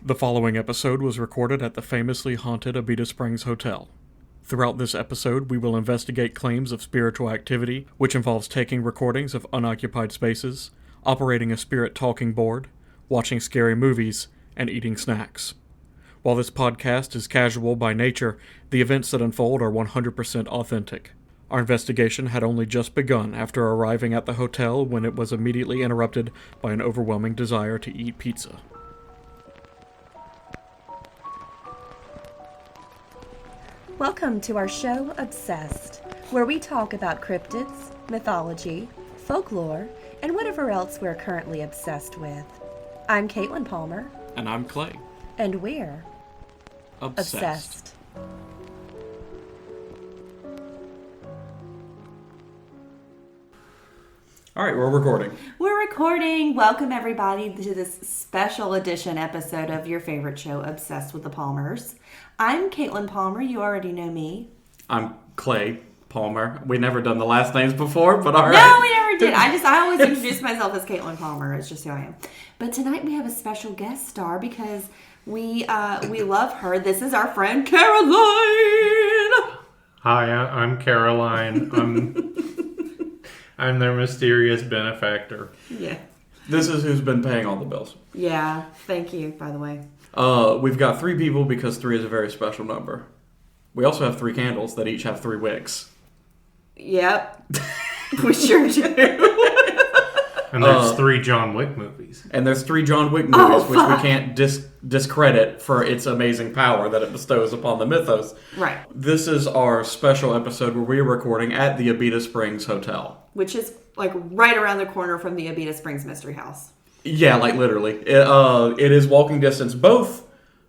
The following episode was recorded at the famously haunted Abita Springs Hotel. Throughout this episode, we will investigate claims of spiritual activity, which involves taking recordings of unoccupied spaces, operating a spirit talking board, watching scary movies, and eating snacks. While this podcast is casual by nature, the events that unfold are 100% authentic. Our investigation had only just begun after arriving at the hotel when it was immediately interrupted by an overwhelming desire to eat pizza. Welcome to our show, Obsessed, where we talk about cryptids, mythology, folklore, and whatever else we're currently obsessed with. I'm Caitlin Palmer. And I'm Clay. And we're Obsessed. All right, we're recording. We're recording. Welcome, everybody, to this special edition episode of your favorite show, Obsessed with the Palmers. I'm Caitlin Palmer. You already know me. I'm Clay Palmer. We never done the last names before, but all right. No, we never did. I always introduce myself as Caitlin Palmer. It's just who I am. But tonight we have a special guest star because we love her. This is our friend Caroline. Hi, I'm Caroline. I'm their mysterious benefactor. Yeah. This is who's been paying all the bills. Yeah. Thank you, by the way. We've got 3 people because 3 is a very special number. We also have 3 candles that each have 3 wicks. Yep. We sure do. And there's 3 John Wick movies. And there's 3 John Wick movies, which we can't discredit for its amazing power that it bestows upon the mythos. Right. This is our special episode where we are recording at the Abita Springs Hotel. Which is like right around the corner from the Abita Springs Mystery House. Yeah, like literally. It is walking distance both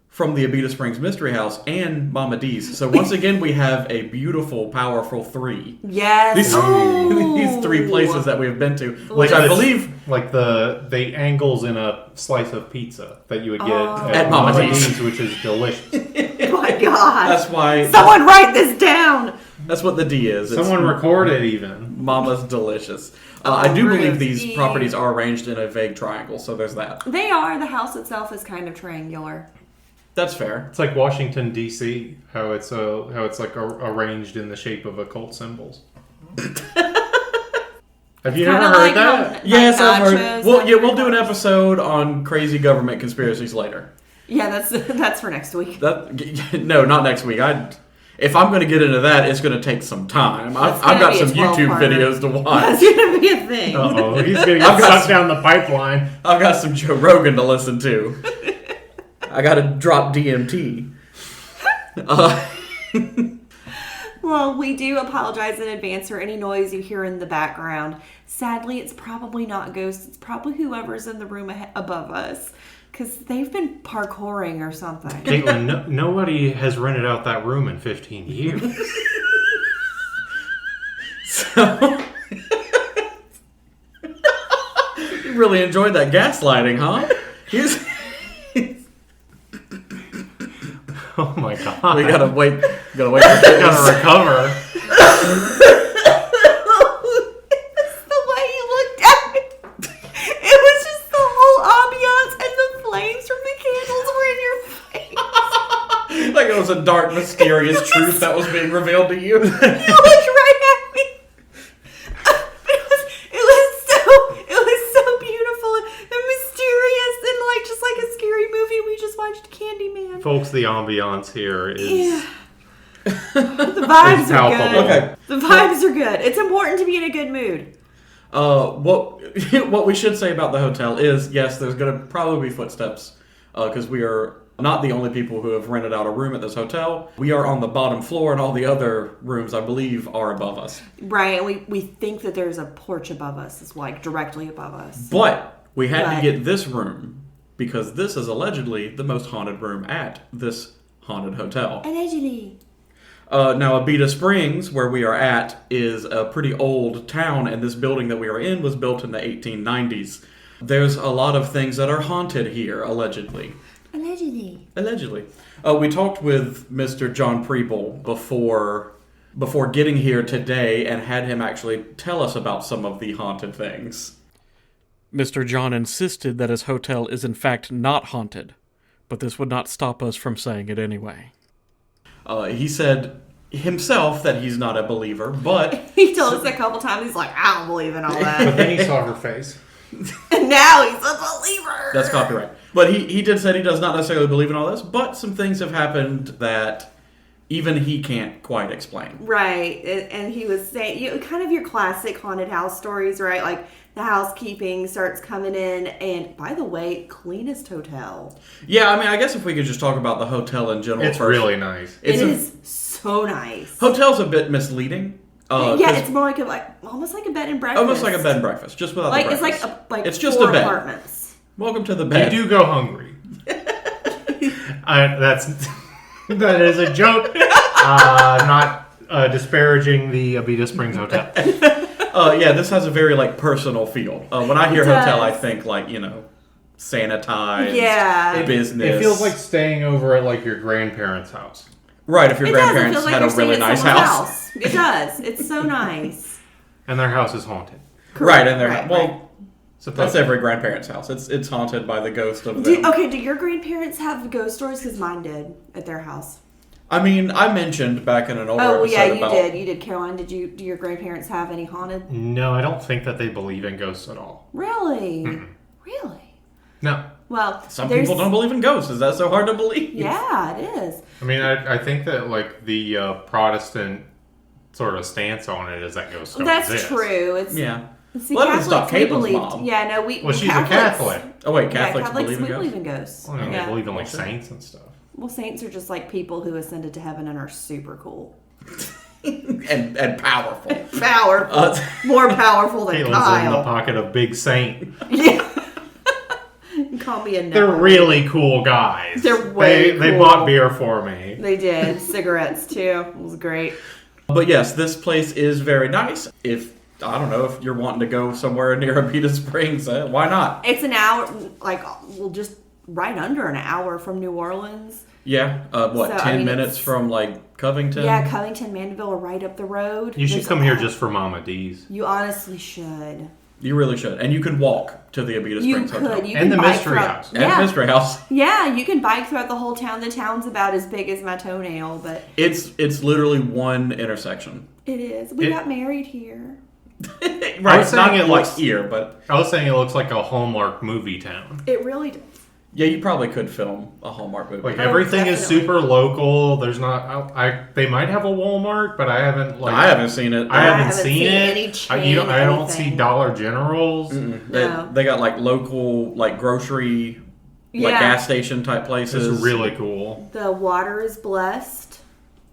from the Abita Springs Mystery House and Mama D's. So once again, we have a beautiful, powerful 3. Yes. These 3 places that we have been to, which I believe... Like the angles in a slice of pizza that you would get at Mama D's, which is delicious. Oh my God. That's why... Someone write this down! That's what the D is. Someone record it even. Mama's Delicious. I do believe these properties are arranged in a vague triangle, so there's that. They are. The house itself is kind of triangular. That's fair. It's like Washington, D.C., how it's arranged in the shape of occult symbols. Have you never heard that? Yes, I've heard. We'll do an episode on crazy government conspiracies later. Yeah, that's for next week. No, not next week. If I'm going to get into that, it's going to take some time. I've got some YouTube videos to watch. That's going to be a thing. Uh-oh, he's going to get sucked down the pipeline. I've got some Joe Rogan to listen to. I got to drop DMT. Well, we do apologize in advance for any noise you hear in the background. Sadly, it's probably not ghosts. It's probably whoever's in the room above us. Because they've been parkouring or something. Caitlin, nobody has rented out that room in 15 years. So... You really enjoyed that gaslighting, huh? Oh my God. We gotta wait. Gotta recover. The way you looked at me. It was just the whole ambiance and the flames from the candles were in your face. Like it was a dark, mysterious truth that was being revealed to you. You looked right at me. It was so beautiful and mysterious and just like a scary movie we just watched, Candyman. Folks, the ambiance here is... The vibes are good. Okay. The vibes are good. It's important to be in a good mood. What we should say about the hotel is, yes, there's going to probably be footsteps, because we are not the only people who have rented out a room at this hotel. We are on the bottom floor, and all the other rooms, I believe, are above us. Right, and we think that there's a porch above us. It's like directly above us. But we had to get this room, because this is allegedly the most haunted room at this haunted hotel. Allegedly. Now, Abita Springs, where we are at, is a pretty old town, and this building that we are in was built in the 1890s. There's a lot of things that are haunted here, allegedly. Allegedly. We talked with Mr. John Preble before getting here today and had him actually tell us about some of the haunted things. Mr. John insisted that his hotel is in fact not haunted, but this would not stop us from saying it anyway. He said himself that he's not a believer, but He told us a couple times, he's like, I don't believe in all But that. then he saw her face. And now he's a believer. that's copyright. But he did say he does not necessarily believe in all this, but some things have happened that even he can't quite explain. Right. And he was saying, kind of your classic haunted house stories, right? Like the housekeeping starts coming in, and by the way, cleanest hotel. Yeah, I mean, I guess if we could just talk about the hotel in general It's first. really nice. It is so nice. Hotel's a bit misleading. Yeah, 'cause it's more like almost like a bed and breakfast. almost like a bed and breakfast, just without Like the it's breakfast. like It's just 4 a bed. apartments. Welcome to the bed. You do go hungry. That is a joke. Not disparaging the Abita Springs Hotel. Yeah, this has a very like personal feel. When I hear It does. hotel, I think like sanitized. Yeah. Business. It feels like staying over at like your grandparents' house. right. If your It does. It grandparents feels like had you're a really staying at nice someone's house. It does. It's so nice. And their house is haunted. Right, and they're Right, well. right. That's every grandparent's house. It's haunted by the ghost of them. Do your grandparents have ghost stories? Because mine did at their house. I mean, I mentioned back in an older Oh, well, episode yeah, you about did. You did, Caroline. Do your grandparents have any haunted? No, I don't think that they believe in ghosts at all. Really? Really? No. Well, some there's- people don't believe in ghosts. Is that so hard to believe? Yeah, it is. I mean, I think that like the Protestant sort of stance on it is that ghosts don't That's exist. true. It's Yeah. See, Well, that doesn't stop Catholics, we Caitlin's believed. mom. Yeah, no, we. Well, she's a Catholics- Catholic. Oh wait, Yeah, Catholics Catholics believe in we ghosts. believe in ghosts. Well, Yeah. they believe in like Okay. saints and stuff. Well, saints are just like people who ascended to heaven and are super cool. and powerful. Powerful. More powerful than Caitlin's in the Kyle. pocket of Big Saint. Yeah. Call me a no. They're really cool guys. They're way They cool. bought beer for me. They did. Cigarettes, too. It was great. But yes, this place is very nice. If I don't know if you're wanting to go somewhere near Abita Springs, why not? It's an hour, like, well, just right under an hour from New Orleans. Yeah, So, 10 I mean, minutes it's- from like Covington? Yeah, Covington, Mandeville are right up the road. You should There's come a- here just for Mama D's. You honestly should. You really should. And you can walk to the Abita You Springs Hotel. could. You And can the bike Mystery throughout- House. And Yeah. Mystery House. Yeah, you can bike throughout the whole town. The town's about as big as my toenail, but It's literally one intersection. it is. We It- got married here. Right, was it's not saying it like looks- here, but I was saying it looks like a Hallmark movie town. It really does. yeah, you probably could film a Hallmark movie. Like Oh, everything is definitely. super local. There's not. They might have a Walmart, but I haven't. Like I haven't seen it. I haven't haven't seen seen it. any I don't see anything. Dollar Generals. No. They got like local, like grocery, like Yeah. gas station type This places. is really cool. The water is blessed.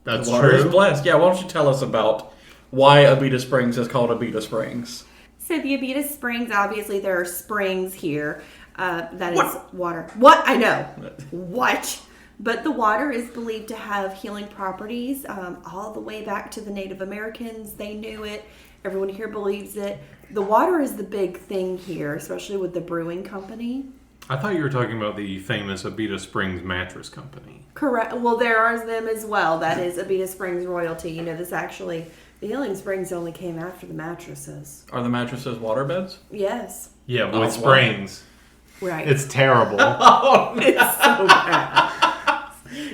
That's The water is true. blessed. Yeah, why don't you tell us about why Abita Springs is called Abita Springs? So the Abita Springs, obviously there are springs here. That is What? water. What? I know. What? But the water is believed to have healing properties all the way back to the Native Americans. They knew it. Everyone here believes it. The water is the big thing here, especially with the brewing company. I thought you were talking about the famous Abita Springs Mattress Company. Correct. Well, there are them as well. That is Abita Springs royalty. You know, the healing springs only came after the mattresses. Are the mattresses water beds? Yes. Yeah, Oh, with wow. springs. Right. It's terrible. It's so bad.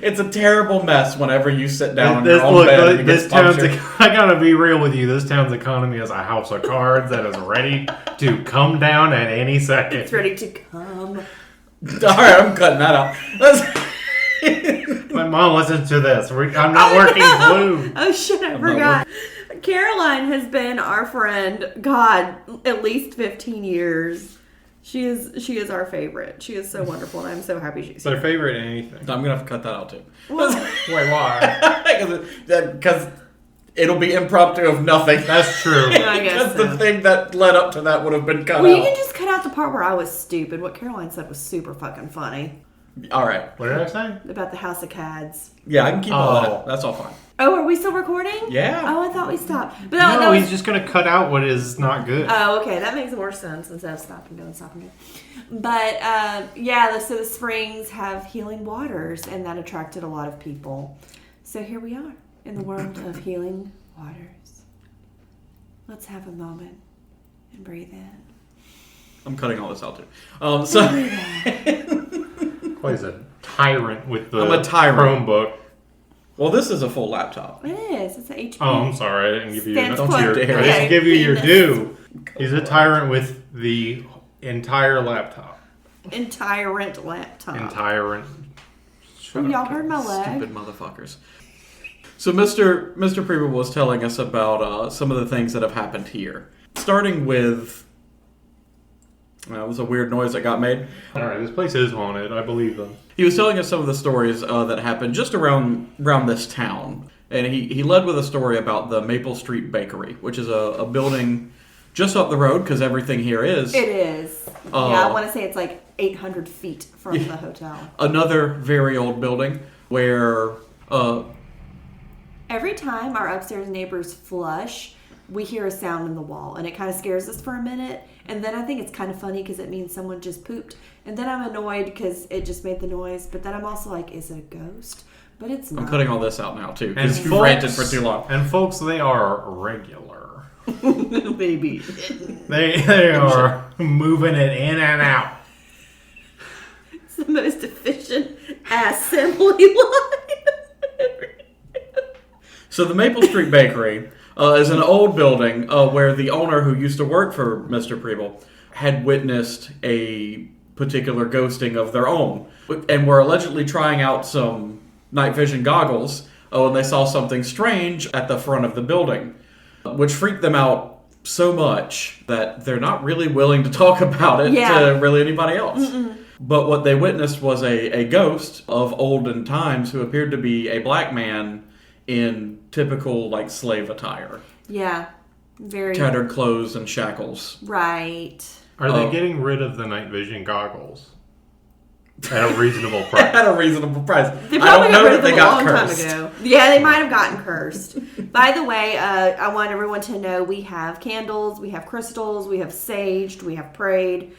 It's a terrible mess whenever you sit down on This, your own look, bed. and it this gets town's. punctured. I gotta be real with you. This town's economy is a house of cards that is ready to come down at any It's second. ready to come. All right, I'm cutting that out. My mom listens to this. I'm not working blue. Oh shit, I forgot. Caroline has been our friend, God, at least 15 years. She is our favorite. She is so wonderful, and I'm so happy she's It's here. their favorite anything. I'm gonna have to cut that out too. Well, Wait, why? Because it'll be impromptu of nothing. That's true. I guess Because so. the thing that led up to that would have been cut well, you out. can just cut out the part where I was stupid. What Caroline said was super fucking funny All right. What did I say? about the House of Cads. Yeah, I can keep all Oh. that. That's all fine. Oh, are we still recording? Yeah. Oh, I thought we stopped. But No, that was, he's just gonna cut out what is not good. Oh, okay. That makes more sense instead of stop and go and stop and go. But yeah, so the springs have healing waters, and that attracted a lot of people. So here we are in the world of healing waters. Let's have a moment and breathe in. I'm cutting all this out too. So Plays a tyrant with the I'm a tyrant. Chromebook. Well, this is a full laptop. It is. It's an HP. Oh, I'm sorry. I didn't give you Stands your Don't you for- dare. I didn't give you your penis. due. He's a tyrant with the entire laptop. Entyrant laptop. Entyrant. Oh, y'all heard my leg? Stupid motherfuckers. So Mr. Preble was telling us about some of the things that have happened here. Starting with... it was a weird noise that got made. Alright, this place is haunted. I believe them. He was telling us some of the stories that happened just around this town. And he led with a story about the Maple Street Bakery, which is a building just up the road, because everything here is. It is. Yeah, I want to say it's like 800 feet from the hotel. Another very old building where... Every time our upstairs neighbors flush, we hear a sound in the wall, and it kind of scares us for a minute. And then I think it's kind of funny because it means someone just pooped. And then I'm annoyed because it just made the noise. But then I'm also like, is it a ghost? But it's not. I'm cutting all this out now, too, And because you folks- ranted for too long. And folks, they are regular. Maybe. They are moving it in and out. It's the most efficient assembly line. So the Maple Street Bakery is an old building where the owner who used to work for Mr. Preble had witnessed a particular ghosting of their own, and were allegedly trying out some night vision goggles when they saw something strange at the front of the building, which freaked them out so much that they're not really willing to talk about it to really anybody else. Mm-mm. But what they witnessed was a ghost of olden times who appeared to be a black man in typical, like, slave attire. Yeah. Very. Tattered clothes and shackles. Right. Are they getting rid of the night vision goggles? At a reasonable price. At a reasonable price. They I probably don't got know rid that of they them a got long time cursed. ago. Yeah, they might have gotten cursed. By the way, I want everyone to know we have candles, we have crystals, we have saged, we have prayed.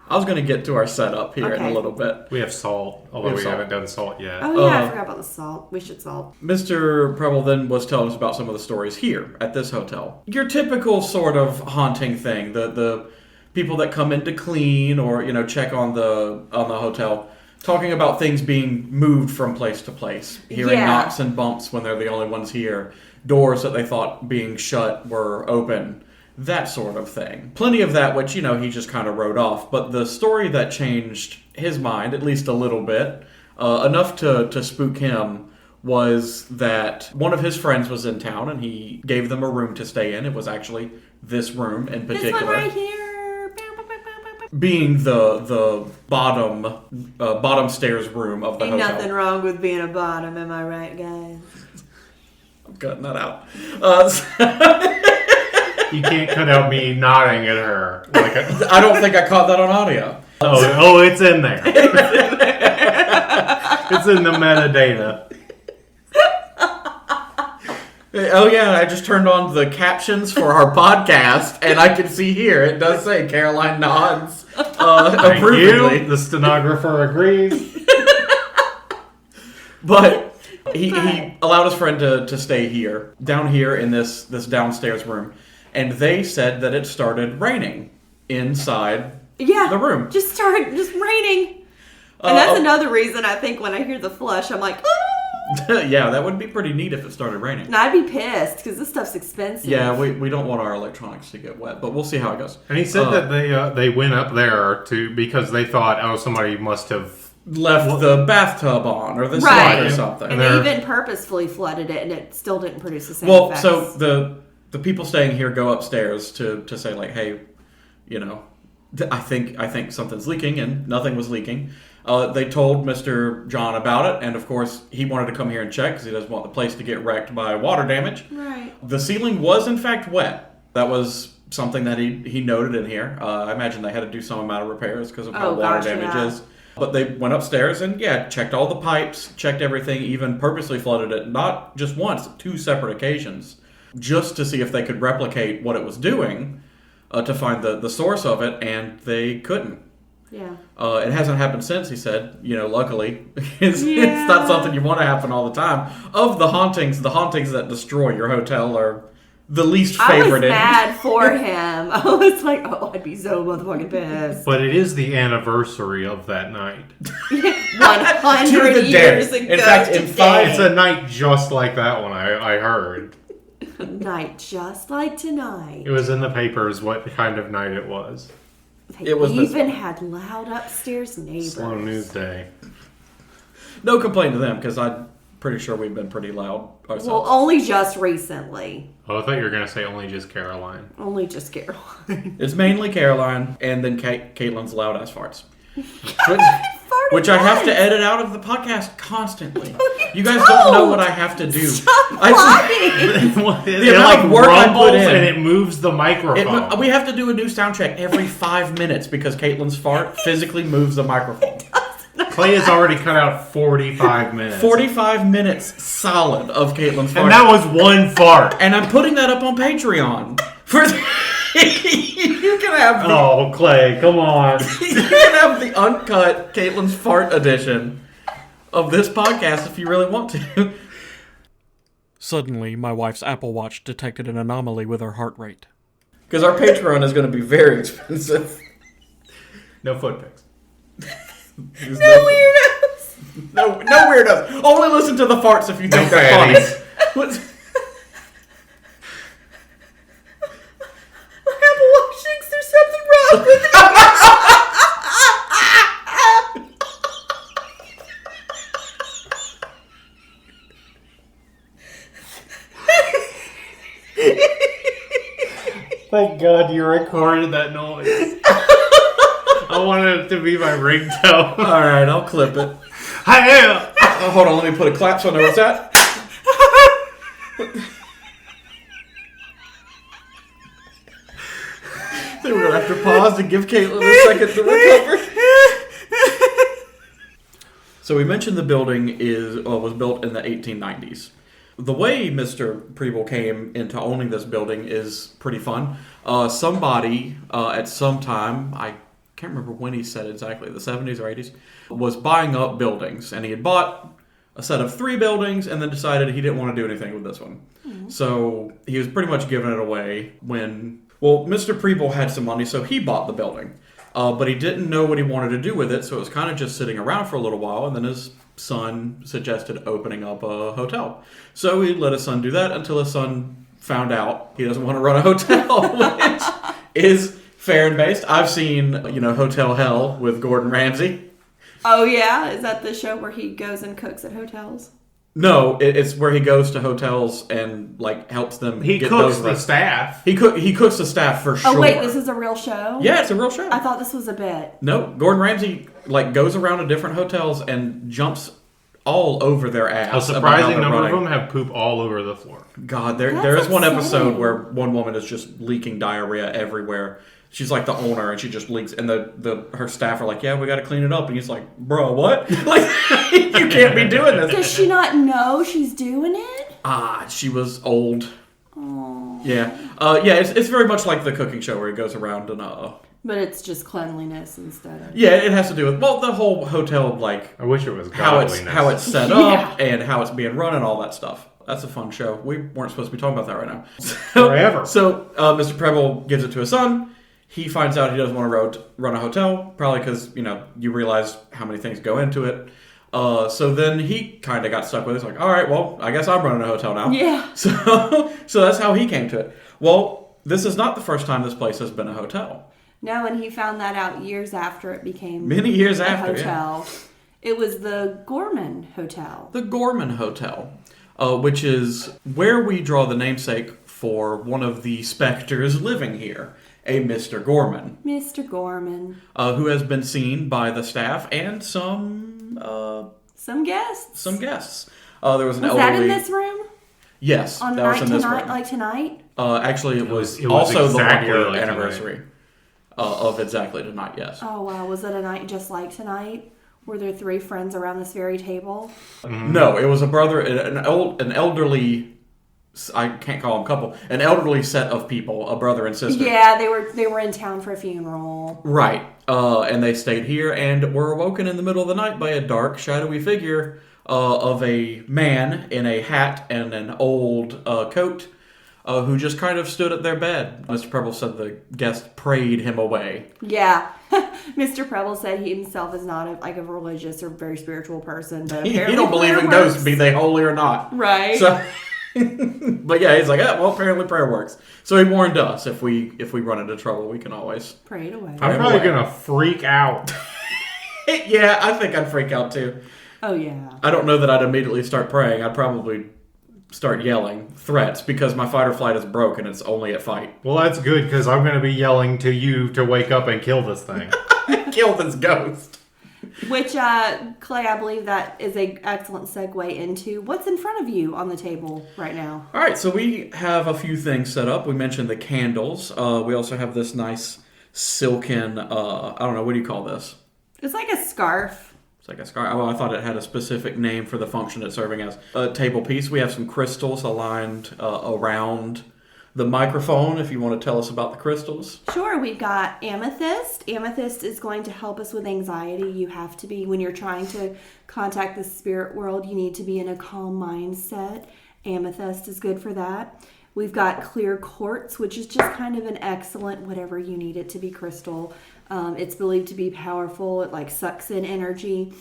I was going to get to our setup here in a Okay. little bit. We have salt, although we haven't done salt yet. Oh yeah, I forgot about the salt. We should salt. Mr. Preble then was telling us about some of the stories here at this hotel. Your typical sort of haunting thing. The people that come in to clean or, check on the hotel, talking about things being moved from place to place, hearing knocks and bumps when they're the only ones here, doors that they thought being shut were open, that sort of thing. Plenty of that, which, he just kind of wrote off. But the story that changed his mind, at least a little bit, enough to spook him, was that one of his friends was in town and he gave them a room to stay in. It was actually this room in particular. This one right here. Being the bottom stairs room of the Ain't hotel. nothing wrong with being a bottom, am I right, guys? I'm cutting that out. You can't cut out me nodding at her. I don't think I caught that on audio. Oh, it's in there. It's in the metadata. Oh yeah, I just turned on the captions for our podcast, and I can see here it does say Caroline nods Thank approvingly. you. The stenographer agrees. But he allowed his friend to stay here, down here in this downstairs room, and they said that it started raining inside the room. Just raining. And that's another reason I think when I hear the flush, I'm like, ah! Yeah, that would be pretty neat if it started raining. And I'd be pissed because this stuff's expensive. Yeah, we don't want our electronics to get wet, but we'll see how it goes. And he said that they went up there because they thought, somebody must have left the bathtub on or the slide or something. And they even purposefully flooded it, and it still didn't produce the same Well, effects. so the people staying here go upstairs to say, like, hey, I think something's leaking, and nothing was leaking. They told Mr. John about it, and of course he wanted to come here and check because he doesn't want the place to get wrecked by water damage. Right. The ceiling was in fact wet. That was something that he noted in here. I imagine they had to do some amount of repairs because of how water damage is. But they went upstairs and checked all the pipes, checked everything, even purposely flooded it, not just once, 2 separate occasions, just to see if they could replicate what it was doing to find the source of it, and they couldn't. Yeah. It hasn't happened since, he said. Luckily. It's not something you want to happen all the time. Of the hauntings that destroy your hotel are the least I was favorite. mad for him. I was like, oh, I'd be so motherfucking pissed. But it is the anniversary of that night. 100 To the years day. ago. In fact, in today. It's a night just like that one, I heard. A night just like tonight. It was in the papers what kind of night it was. They It was this even one. had loud upstairs neighbors. Slow news day. No complaint to them, because I'm pretty sure we've been pretty loud ourselves. Well, only just recently. Oh, I thought you were going to say only just Caroline. Only just Caroline. It's mainly Caroline, and then Caitlin's loud ass farts. Farted Which I have to once. edit out of the podcast constantly. You guys don't know what I have to do. Stop lying. The amount of work I put in. and it moves the microphone. We have to do a new sound check every 5 minutes because Caitlin's fart physically moves the microphone. Clay has already cut out 45 minutes. 45 minutes solid of Caitlin's fart. And that was one fart. And I'm putting that up on Patreon. You can have the, Oh, Clay, come on. you can have the uncut Caitlin's fart edition of this podcast if you really want to. Suddenly, my wife's Apple Watch detected an anomaly with her heart rate. Because our Patreon is going to be very expensive. No foot pics. There's No weirdos. No weirdos. Only listen to the farts if you think they're fatties. funny. What's- Apple Watch thinks there's something wrong with it. Thank God you recorded that noise. I wanted it to be my ringtone. All right, I'll clip it. Hi, Oh, hold on, let me put a clap so I know what's that. Then we're gonna have to pause to give Caitlin a second to recover. So we mentioned the building was built in the 1890s. The way Mr. Preble came into owning this building is pretty fun. Somebody at some time, I can't remember when he said exactly, the 70s or 80s, was buying up buildings, and he had bought a set of 3 buildings and then decided he didn't want to do anything with this one. So he was pretty much giving it away when, well, Mr. Preble had some money, so he bought the building. But he didn't know what he wanted to do with it, so it was kind of just sitting around for a little while, and then his son suggested opening up a hotel. So he let his son do that until his son found out he doesn't want to run a hotel, which is fair and based. I've seen, Hotel Hell with Gordon Ramsay. Oh, yeah? Is that the show where he goes and cooks at hotels? No, it's where he goes to hotels and helps them. He get cooks those the staff. He cooks the staff for sure. Oh, wait, this is a real show? Yeah, it's a real show. I thought this was a bit. No, Gordon Ramsay goes around to different hotels and jumps all over their ass. A about how surprising they're number running. of them have poop all over the floor. God, That's there is one episode upsetting. where one woman is just leaking diarrhea everywhere. She's like the owner, and she just leaks, and her staff are like, "Yeah, we got to clean it up." And he's like, "Bro, what? You can't be doing this." Does she not know she's doing it? She was old. Oh. Yeah, It's very much like the cooking show where he goes around and But it's just cleanliness instead of... yeah, it has to do with the whole hotel I wish it was how godliness. it's set up and how it's being run and all that stuff. That's a fun show. We weren't supposed to be talking about that right now. Forever. So Mr. Preble gives it to his son. He finds out he doesn't want to run a hotel, probably because you realize how many things go into it. So then he kind of got stuck with it. It's like, all right, well, I guess I'm running a hotel now. Yeah. So that's how he came to it. Well, this is not the first time this place has been a hotel. No, and he found that out years after it became Many years a after, hotel. It was the Gorman Hotel. The Gorman Hotel, which is where we draw the namesake for one of the specters living here, a Mr. Gorman. Mr. Gorman. Who has been seen by the staff and some guests. There was an Was elderly... that in this room? Yes, On that night was in this tonight, room. like tonight? Actually, it was it was also exactly the 1-year like anniversary of Exactly Tonight, yes. Oh, wow. Was it a night just like tonight? Were there 3 friends around this very table? No, it was a brother, an elderly... I can't call them couple. An elderly set of people, a brother and sister. Yeah, they were in town for a funeral. Right. And they stayed here and were awoken in the middle of the night by a dark, shadowy figure of a man in a hat and an old coat who just kind of stood at their bed. Mr. Preble said the guest prayed him away. Yeah. Mr. Preble said he himself is not a religious or very spiritual person, but He apparently don't believe in prayer ghosts, works. be they holy or not. Right. So, but yeah, he's like, well, apparently prayer works. So he warned us if we run into trouble, we can always Pray it away. I'm probably gonna freak out. Yeah, I think I'd freak out too. Oh, yeah. I don't know that I'd immediately start praying. I'd probably start yelling threats because my fight or flight is broken. It's only a fight. Well, that's good because I'm gonna be yelling to you to wake up and kill this thing. Kill this ghost. Which, Clay, I believe that is an excellent segue into what's in front of you on the table right now. All right, so we have a few things set up. We mentioned the candles. We also have this nice silken, I don't know, what do you call this? It's like a scarf. It's like a scarf. Oh, I thought it had a specific name for the function it's serving as. A table piece. We have some crystals aligned around the microphone, if you want to tell us about the crystals. Sure, we've got amethyst. Amethyst is going to help us with anxiety. You have to be, when you're trying to contact the spirit world, you need to be in a calm mindset. Amethyst is good for that. We've got clear quartz, which is just kind of an excellent, whatever you need it to be, crystal. It's believed to be powerful. It sucks in energy.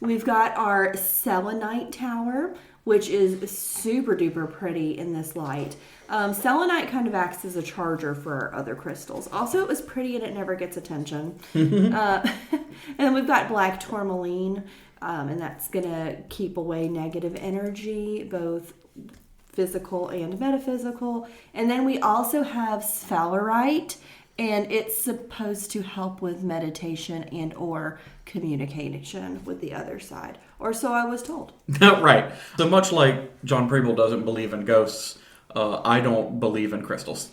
We've got our selenite tower, which is super duper pretty in this light. Selenite kind of acts as a charger for our other crystals. Also, it was pretty and it never gets attention. And then we've got black tourmaline, and that's going to keep away negative energy, both physical and metaphysical. And then we also have sphalerite, and it's supposed to help with meditation and or communication with the other side. Or so I was told. Right. So much like John Preble doesn't believe in ghosts, I don't believe in crystals.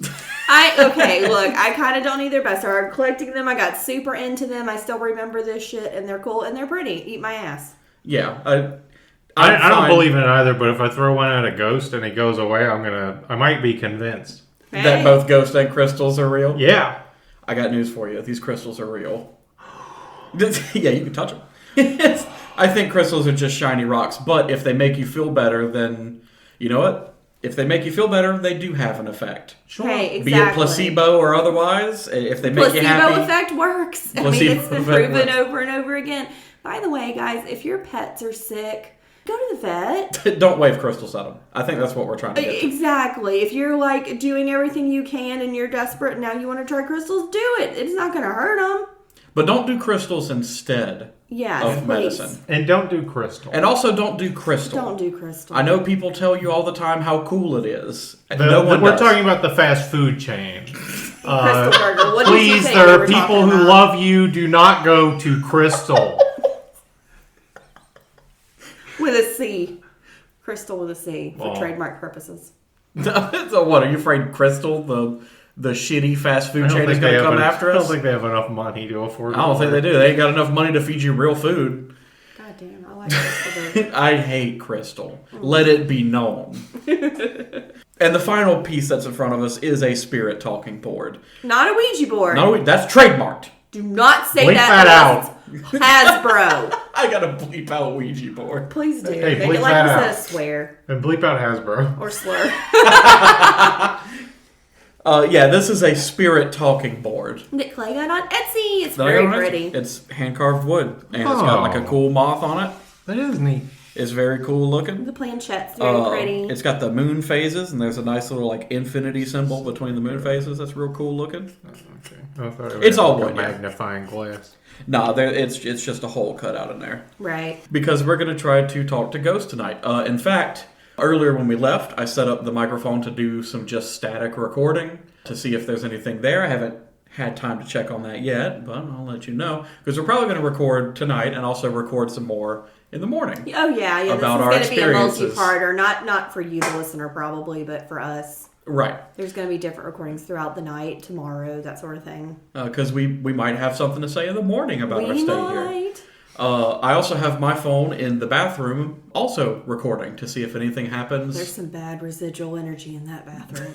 Okay, look, I kind of don't either, but I started collecting them. I got super into them. I still remember this shit, and they're cool, and they're pretty. Eat my ass. Yeah. I don't believe in it either, but if I throw one at a ghost and it goes away, I might be convinced. Hey. That both ghosts and crystals are real? Yeah. I got news for you. These crystals are real. Yeah, you can touch them. I think crystals are just shiny rocks, but if they make you feel better, then, you know what? If they make you feel better, they do have an effect. Sure. Hey, exactly. Be it placebo or otherwise, if they make you happy. Placebo effect works. I mean, it's been proven over and over again. By the way, guys, if your pets are sick, go to the vet. Don't wave crystals at them. I think that's what we're trying to get to. Exactly. If you're doing everything you can and you're desperate and now you want to try crystals, do it. It's not going to hurt them. But don't do crystals instead of medicine. And don't do crystal. And also don't do crystal. Don't do crystal. I know people tell you all the time how cool it is. We're talking about the fast food chain. Crystal Burger. What did you Please, think there we are were people talking who about? love you. Do not go to Crystal. With a C. Crystal with a C for trademark purposes. So what, are you afraid Crystal, the shitty fast food chain, is going to come after us? I don't think they have enough money to afford it. I don't think they do. They ain't got enough money to feed you real food. God damn, I like Crystal Burger. I hate Crystal. Let it be known. And the final piece that's in front of us is a spirit talking board. Not a Ouija board. No, that's trademarked. Do not say Bleep that out. Hasbro. I gotta bleep out Ouija board. Please do. Hey, Make bleep it like that we out. said a swear. And bleep out Hasbro. Or slur. Yeah, this is a spirit talking board. That Clay got on Etsy. It's very pretty. It's hand carved wood, and it's got like a cool moth on it. That is neat. It's very cool looking. The planchette's very pretty. It's got the moon phases, and there's a nice little infinity symbol between the moon phases. That's real cool looking. Okay. I thought it was It's all like wood, a yeah. magnifying glass. No, it's just a hole cut out in there. Right. Because we're going to try to talk to ghosts tonight. In fact, earlier when we left, I set up the microphone to do some just static recording to see if there's anything there. I haven't had time to check on that yet, but I'll let you know. Because we're probably going to record tonight and also record some more in the morning. Oh, yeah. About our this is going to be a experiences. multi-parter. Not for you, the listener, probably, but for us. Right. There's going to be different recordings throughout the night, tomorrow, that sort of thing. Because we might have something to say in the morning about our We stay might. here. I also have my phone in the bathroom also recording to see if anything happens. There's some bad residual energy in that bathroom.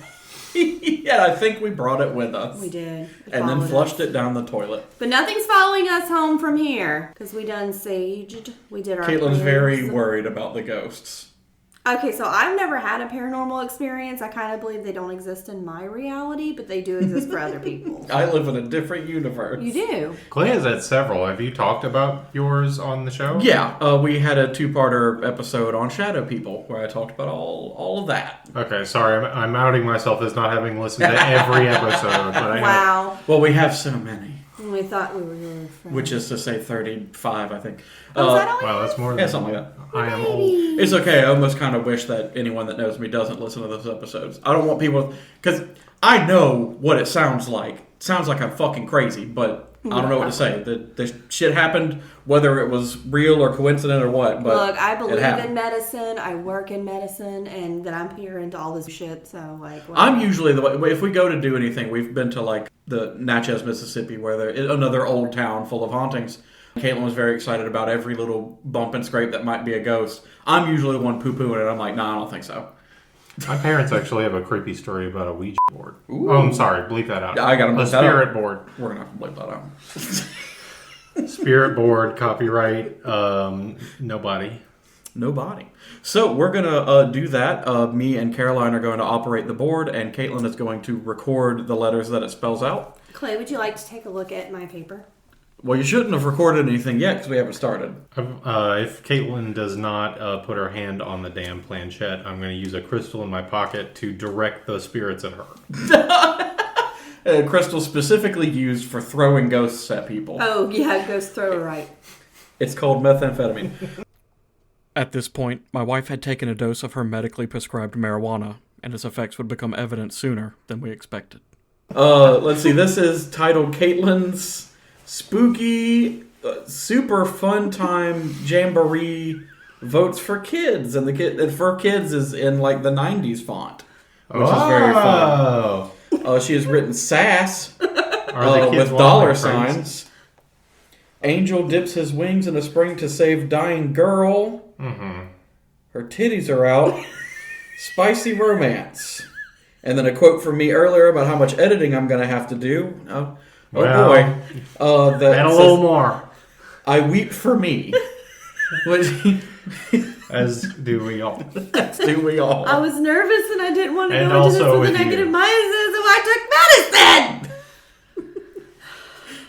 Yeah, I think we brought it with us. We did. And then flushed it down the toilet. But nothing's following us home from here. Because we done saged. We did our Caitlin's very prayers. worried about the ghosts. Okay, so I've never had a paranormal experience. I kind of believe they don't exist in my reality, but they do exist for other people. I live in a different universe. You do? Clay has had several. Have you talked about yours on the show? Yeah, we had a 2-parter episode on shadow people where I talked about all of that. Okay, sorry, I'm outing myself as not having listened to every episode. But I have. Wow. Well, we have so many, We thought we were really friends. which is to say 35, I think. Oh, is that all we Wow, that's more Yeah, than something like that. I am old. It's okay. I almost kind of wish that anyone that knows me doesn't listen to those episodes. I don't want people... Because I know what it sounds like. It sounds like I'm fucking crazy, but I don't know what to say. The shit happened, whether it was real or coincident or what. But Look, I it believe happened. in medicine. I work in medicine, and that I'm here into all this shit. So, like, I'm usually the way... If we go to do anything, we've been to, like, the Natchez, Mississippi, where there is another old town full of hauntings. Caitlin was very excited about every little bump and scrape that might be a ghost. I'm usually the one poo-pooing it. I'm like, nah, I don't think so. My parents actually have a creepy story about a Ouija board. Ooh. Oh, I'm sorry. Bleep that out. I gotta A bleep that out. spirit board. We're going to have to blip that out. Spirit board, copyright, nobody. Nobody. So we're going to do that. Me and Caroline are going to operate the board, and Caitlin is going to record the letters that it spells out. Clay, would you like to take a look at my paper? Well, you shouldn't have recorded anything yet because we haven't started. If Caitlin does not put her hand on the damn planchette, I'm going to use a crystal in my pocket to direct the spirits at her. Crystal specifically used for throwing ghosts at people. Oh, yeah, ghost thrower, right. It's called methamphetamine. At this point, my wife had taken a dose of her medically prescribed marijuana, and its effects would become evident sooner than we expected. Let's see. This is titled Caitlin's Spooky Super Fun Time Jamboree Votes for Kids. And and for kids is in like the 90s font, which is very fun. She has written sass Are the kids with dollar walking like crazy? signs. Angel dips his wings in a spring to save dying girl. Mm-hmm. Her titties are out. Spicy romance. And then a quote from me earlier about how much editing I'm going to have to do. Oh Well, boy. That And a says, little more, I weep for me. Which, as do we all. as do we all. I was nervous and I didn't want to And go into this also with a with you. negative mindset, so I took medicine!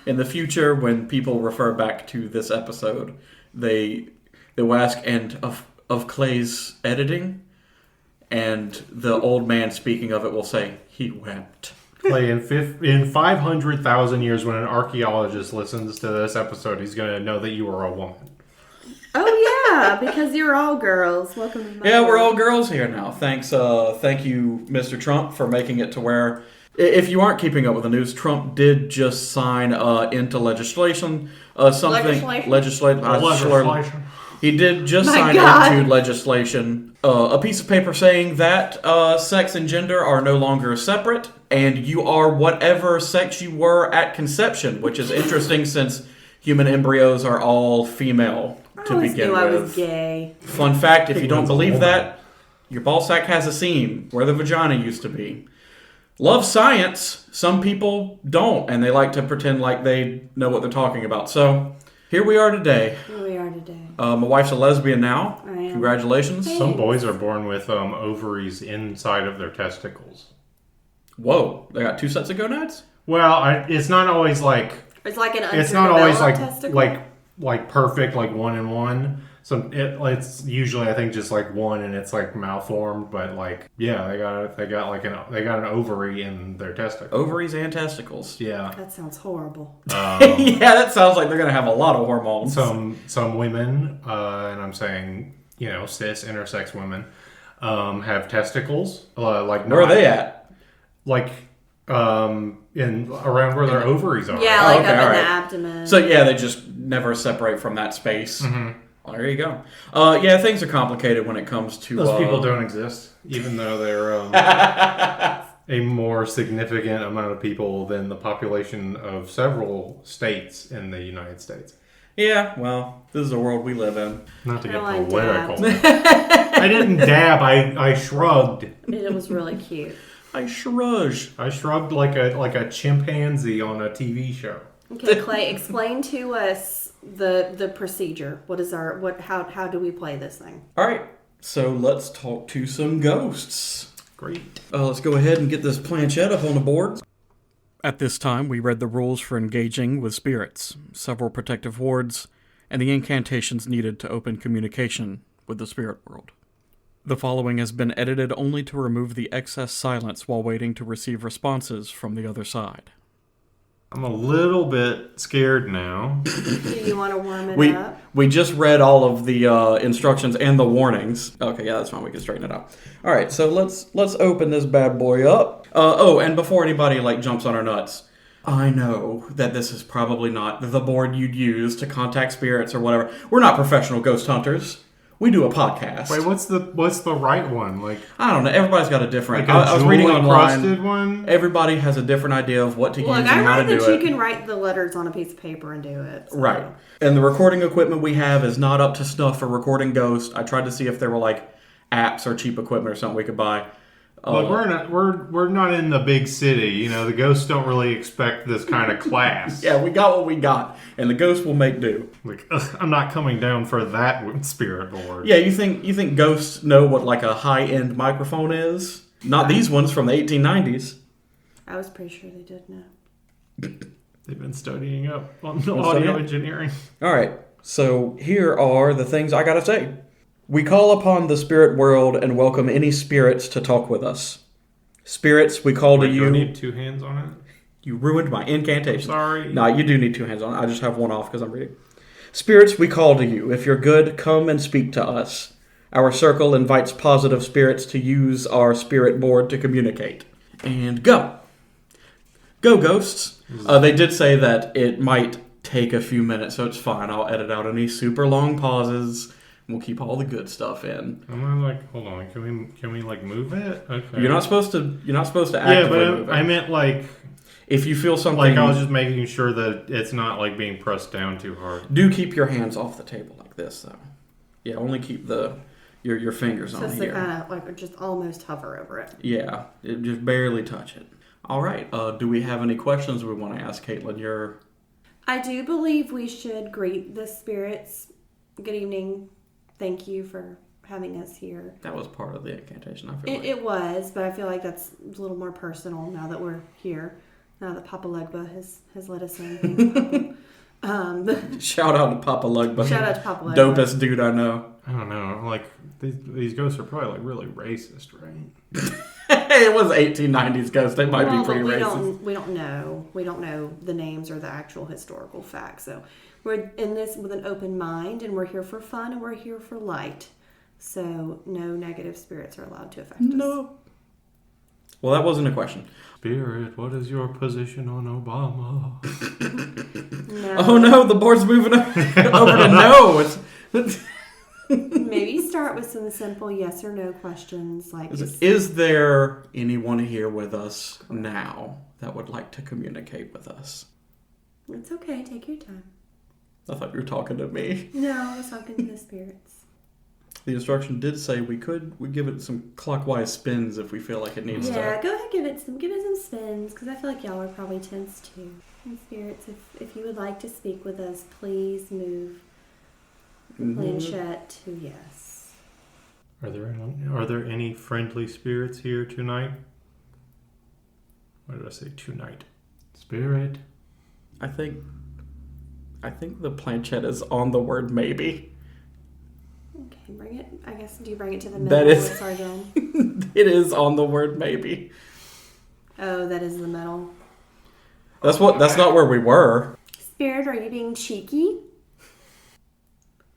In the future, when people refer back to this episode, they will ask, and of Clay's editing, and the old man speaking of it will say, he wept. Clay, in 500,000 years, when an archaeologist listens to this episode, he's going to know that you are a woman. Oh, yeah, because you're all girls. Welcome to my Yeah, we're all world. girls here now. Thanks, thank you, Mr. Trump, for making it to where, if you aren't keeping up with the news, Trump did just sign into legislation something Legislation. He did just My sign God. into legislation a piece of paper saying that sex and gender are no longer separate, and you are whatever sex you were at conception, which is interesting since human embryos are all female I to always begin knew with. I was gay. Fun fact, if you don't One's a believe woman. that, your ball sack has a seam where the vagina used to be. Love science. Some people don't, and they like to pretend like they know what they're talking about. So, here we are today. Here we are today. My wife's a lesbian now. I am. Congratulations. Hey. Some boys are born with ovaries inside of their testicles. Whoa, they got 2 sets of gonads? Well, it's not always like It's like an it's not always like testicle. like perfect, like one and one. So it's usually I think just like one, and it's like malformed. But like yeah, they got an ovary in their testicle. Ovaries and testicles. Yeah. That sounds horrible. Yeah, that sounds like they're going to have a lot of hormones. Some women, and I'm saying cis intersex women, have testicles. Like Where are they at? Like in around where their ovaries are. Yeah, Oh, like okay, up in the alright. abdomen. So, yeah, they just never separate from that space. Mm-hmm. Well, there you go. Yeah, things are complicated when it comes to... Those people don't exist, even though they're a more significant amount of people than the population of several states in the United States. Yeah, well, this is the world we live in. Not to get Caroline political. I didn't dab. I shrugged. It was really cute. I shrugged. I shrugged like a chimpanzee on a TV show. Okay, Clay, explain to us the procedure. What is how do we play this thing? All right. So let's talk to some ghosts. Great. Let's go ahead and get this planchette up on the board. At this time, we read the rules for engaging with spirits, several protective wards, and the incantations needed to open communication with the spirit world. The following has been edited only to remove the excess silence while waiting to receive responses from the other side. I'm a little bit scared now. Do you want to warm it up? We just read all of the instructions and the warnings. Okay, yeah, that's fine. We can straighten it out. All right, so let's open this bad boy up. And before anybody jumps on our nuts, I know that this is probably not the board you'd use to contact spirits or whatever. We're not professional ghost hunters. We do a podcast. Wait, what's the right one? I don't know. Everybody's got a different. Like a I was reading online. encrusted one? Everybody has a different idea of what to use and I how to read do that it. you can write the letters on a piece of paper and do it. So. Right. And the recording equipment we have is not up to snuff for recording ghosts. I tried to see if there were apps or cheap equipment or something we could buy. Look, we're not in the big city. The ghosts don't really expect this kind of class. Yeah, we got what we got, and the ghost will make do. I'm not coming down for that spirit board. Yeah, you think ghosts know what a high-end microphone is? Not these ones from the 1890s. I was pretty sure they did know. They've been studying up on audio engineering. All right, so here are the things I gotta say. We call upon the spirit world and welcome any spirits to talk with us. Spirits, we call to you. Do I need two hands on it? You ruined my incantation. Sorry. No, you do need two hands on it. I just have one off because I'm reading. Spirits, we call to you. If you're good, come and speak to us. Our circle invites positive spirits to use our spirit board to communicate. And go. Go, ghosts. They did say that it might take a few minutes, so it's fine. I'll edit out any super long pauses. We'll keep all the good stuff in. I'm hold on. Can we move it? Okay. You're not supposed to actively move it. I meant if you feel something. I was just making sure that it's not being pressed down too hard. Do keep your hands off the table like this, though. Yeah, only keep your fingers on So here. kind of just almost hover over it. Yeah, just barely touch it. All right. Do we have any questions we want to ask, Caitlin? I do believe we should greet the spirits. Good evening. Thank you for having us here. That was part of the incantation, I feel like. It was, but I feel like that's a little more personal now that we're here. Now that Papa Legba has let us in. Shout out to Papa Lugba. Shout out to Papa Legba. Dopest dude I know. I don't know. These ghosts are probably really racist, right? It was 1890s ghosts. They might be pretty racist. We don't know. We don't know the names or the actual historical facts. So we're in this with an open mind, and we're here for fun, and we're here for light. So no negative spirits are allowed to affect us. No. Well, that wasn't a question. Spirit, what is your position on Obama? No. Oh no, the board's moving over to no. Maybe start with some simple yes or no questions Is there anyone here with us now that would like to communicate with us? It's okay, take your time. I thought you were talking to me. No, I was talking to the spirits. The instruction did say we give it some clockwise spins if we feel like it needs to. Yeah, go ahead, give it some spins, because I feel like y'all are probably tense too. And spirits, if you would like to speak with us, please move the planchette to yes. Are there any friendly spirits here tonight? What did I say? Tonight. Spirit. I think the planchette is on the word maybe. Okay, bring it. I guess, do you bring it to the middle? That is- It's our dome? It is on the word maybe. Oh, that is the middle. That's not where we were. Spirit, are you being cheeky?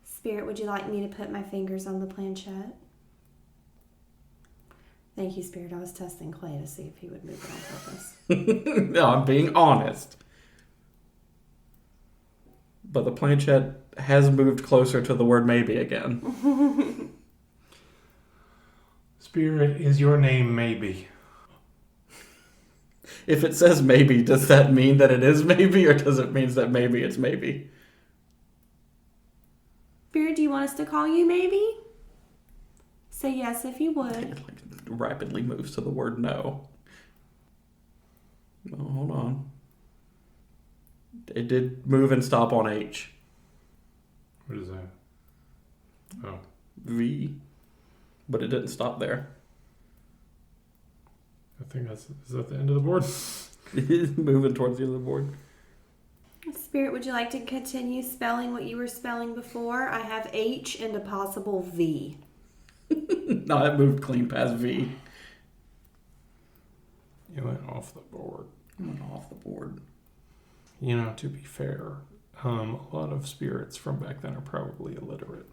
Spirit, would you like me to put my fingers on the planchette? Thank you, Spirit. I was testing Clay to see if he would move it on purpose. No, I'm being honest. But the planchette has moved closer to the word maybe again. Spirit, is your name maybe? If it says maybe, does that mean that it is maybe, or does it mean that maybe it's maybe? Spirit, do you want us to call you maybe? Say yes if you would. It rapidly moves to the word no. Oh, hold on. It did move and stop on H. What is that? Oh. V. But it didn't stop there. I think is that the end of the board? Moving towards the other board. Spirit, would you like to continue spelling what you were spelling before? I have H and a possible V. No, it moved clean past V. You went off the board. Went off the board. You know, to be fair, a lot of spirits from back then are probably illiterate.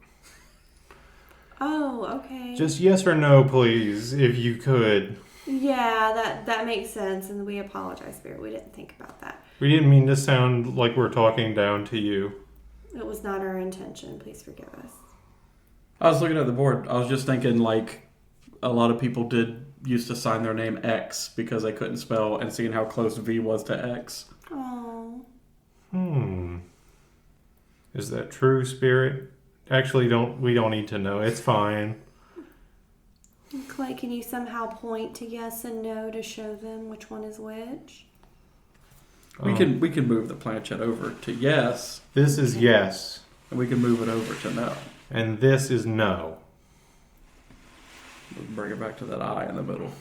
Oh, okay. Just yes or no, please, if you could. Yeah, that makes sense, and we apologize, Spirit. We didn't think about that. We didn't mean to sound like we're talking down to you. It was not our intention. Please forgive us. I was looking at the board. I was just thinking, like, a lot of people used to sign their name X because they couldn't spell, and seeing how close V was to X. Oh. Is that true, Spirit? Actually, we don't need to know. It's fine. Clay, can you somehow point to yes and no to show them which one is which? We can move the planchette over to yes, This is yes, and we can move it over to no. and this is no. We'll bring it back to that I in the middle.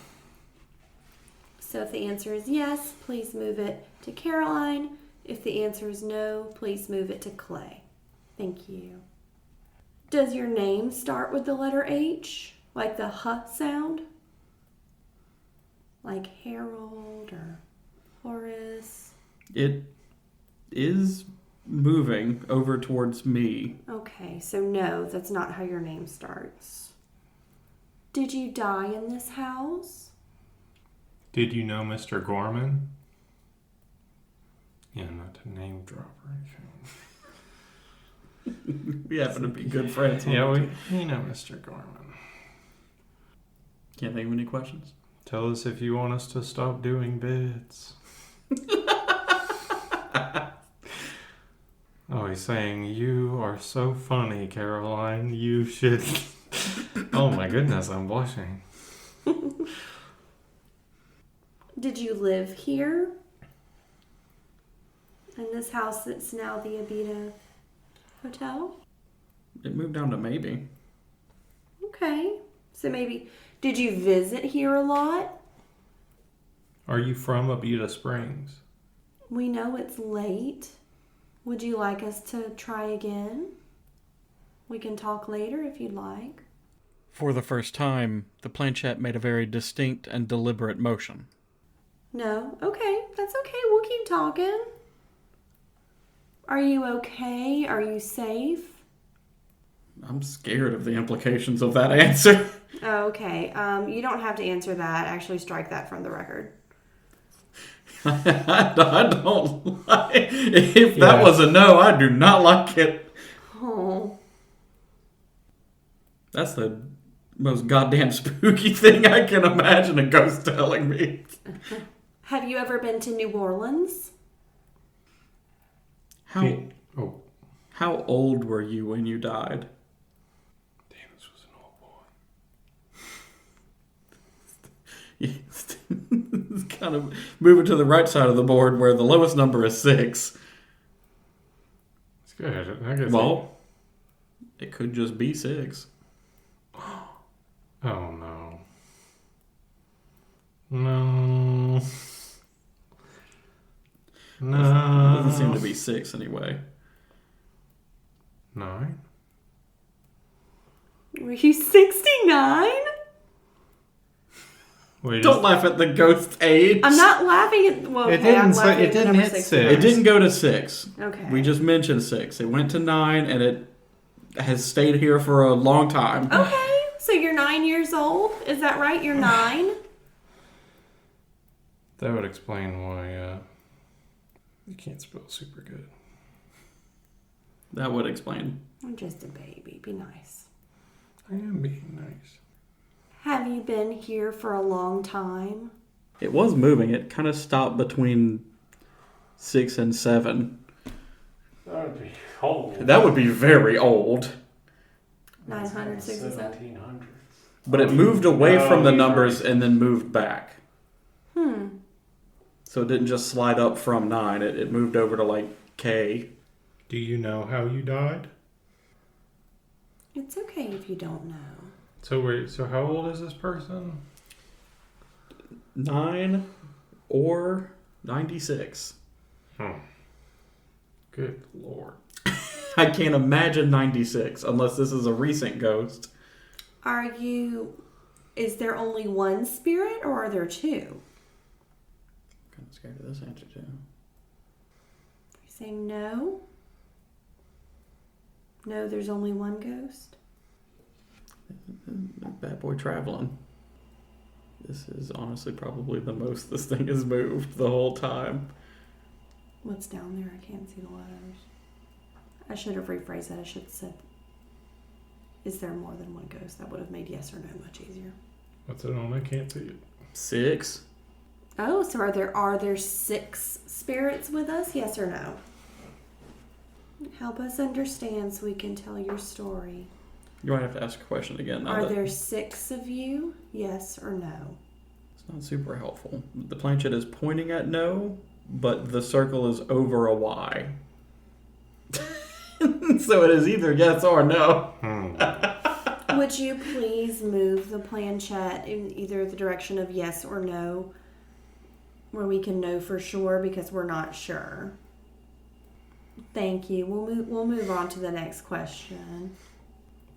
So if the answer is yes, please move it to Caroline. If the answer is no, please move it to Clay. Thank you. Does your name start with the letter H? Like the H sound? Like Harold or Horace? It is moving over towards me. Okay, so no, that's not how your name starts. Did you die in this house? Did you know Mr. Gorman? Yeah, not to name drop or anything. We happen to be good friends. Yeah, we know Mr. Gorman. Can't think of any questions. Tell us if you want us to stop doing bits. Oh, he's saying, you are so funny, Caroline. You should... Oh my goodness, I'm blushing. Did you live here? In this house that's now the Abita Hotel? It moved down to maybe. Okay. So maybe, did you visit here a lot? Are you from Abita Springs? We know it's late. Would you like us to try again? We can talk later if you'd like. For the first time, the planchette made a very distinct and deliberate motion. No? Okay. That's okay. We'll keep talking. Are you okay? Are you safe? I'm scared of the implications of that answer. Okay. You don't have to answer that. Actually, strike that from the record. I don't like if that was a no, I do not like it. Oh. That's the most goddamn spooky thing I can imagine a ghost telling me. Have you ever been to New Orleans? How old were you when you died? Damn, this was an old boy. It's kind of moving to the right side of the board where the lowest number is 6. It's good. I guess It could just be 6. Oh no. No. No. Doesn't seem to be 6 anyway. 9? Were you 69? Wait, Don't laugh at the ghost age. I'm not laughing at... Well, It okay, didn't I'm say- laughing it at the didn't number hit 69. It didn't go to 6. Okay. We just mentioned 6. It went to 9, and it has stayed here for a long time. Okay, so you're 9 years old? Is that right? You're 9? That would explain why you can't spell super good. That would explain. I'm just a baby. Be nice. I am being nice. Have you been here for a long time? It was moving. It kind of stopped between 6 and 7. That would be old. That would be very old. 967? 1700s. But it moved away from the numbers and then moved back. So it didn't just slide up from 9. It moved over to like K. Do you know how you died? It's okay if you don't know. So wait, so how old is this person? 9 or 96. Good lord. I can't imagine 96 unless this is a recent ghost. Is there only one spirit or are there two? I'm kind of scared of this answer too. You say no? No, there's only one ghost? Bad boy traveling. This is honestly probably the most this thing has moved the whole time. What's down there? I can't see the letters. I should have rephrased that. I should have said, is there more than one ghost? That would have made yes or no much easier. What's it on? I can't see it. 6. Oh, so are there 6 spirits with us? Yes or no? Help us understand so we can tell your story. You might have to ask a question again. Are there 6 of you? Yes or no? It's not super helpful. The planchette is pointing at no, but the circle is over a Y. So it is either yes or no. Would you please move the planchette in either the direction of yes or no, where we can know for sure because we're not sure. Thank you. We'll move on to the next question.